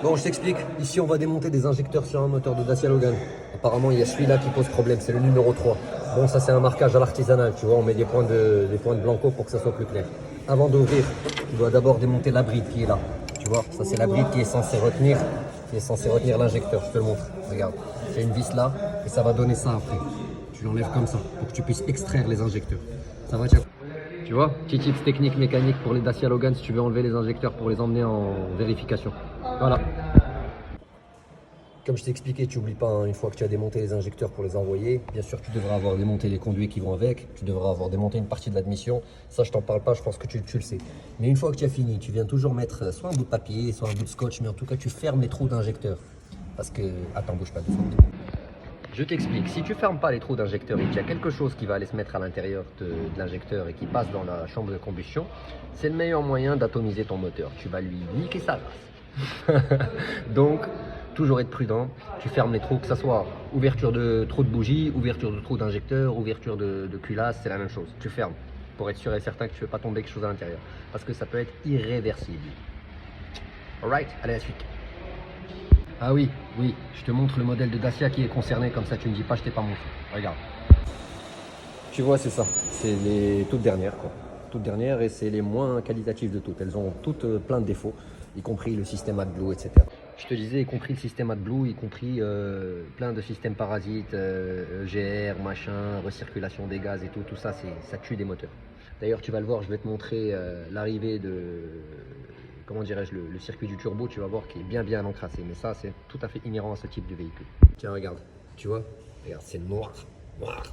Bon, je t'explique. Ici, on va démonter des injecteurs sur un moteur de Dacia Logan. Apparemment, il y a celui-là qui pose problème, c'est le numéro 3. Bon, ça, c'est un marquage à l'artisanal, tu vois. On met des points de blanco pour que ça soit plus clair. Avant d'ouvrir, tu dois d'abord démonter la bride qui est là. Tu vois, ça, c'est la bride qui est censée retenir l'injecteur. Je te le montre. Regarde, j'ai une vis là et ça va donner ça après. Tu l'enlèves comme ça pour que tu puisses extraire les injecteurs. Ça va, tiens. Tu vois, petit tips technique mécanique pour les Dacia Logan si tu veux enlever les injecteurs pour les emmener en vérification. Voilà. Comme je t'ai expliqué, tu n'oublies pas, hein, une fois que tu as démonté les injecteurs pour les envoyer, bien sûr tu devras avoir démonté les conduits qui vont avec, tu devras avoir démonté une partie de l'admission. Ça, je t'en parle pas, je pense que tu le sais. Mais une fois que tu as fini, tu viens toujours mettre soit un bout de papier, soit un bout de scotch, mais en tout cas tu fermes les trous d'injecteurs. Parce que... Attends, bouge pas deux secondes. Je t'explique, si tu fermes pas les trous d'injecteur et qu'il y a quelque chose qui va aller se mettre à l'intérieur de l'injecteur et qui passe dans la chambre de combustion, c'est le meilleur moyen d'atomiser ton moteur. Tu vas lui niquer sa race. Donc, toujours être prudent, tu fermes les trous, que ce soit ouverture de trou de bougie, ouverture de trou d'injecteur, ouverture de culasse, c'est la même chose. Tu fermes pour être sûr et certain que tu ne fais pas tomber quelque chose à l'intérieur. Parce que ça peut être irréversible. Alright, allez à la suite. Ah oui, oui, je te montre le modèle de Dacia qui est concerné, comme ça tu me dis pas je t'ai pas montré. Regarde. Tu vois, c'est ça. C'est les toutes dernières, quoi. Toutes dernières et c'est les moins qualitatives de toutes. Elles ont toutes plein de défauts, y compris le système AdBlue, etc. Je te disais, y compris le système AdBlue, y compris plein de systèmes parasites, GR, machin, recirculation des gaz et tout. Tout ça, ça tue des moteurs. D'ailleurs, tu vas le voir, je vais te montrer l'arrivée de... Comment dirais-je, le circuit du turbo, tu vas voir qu'il est bien encrassé. Mais ça, c'est tout à fait inhérent à ce type de véhicule. Tiens, regarde, tu vois, regarde, c'est noir, noir.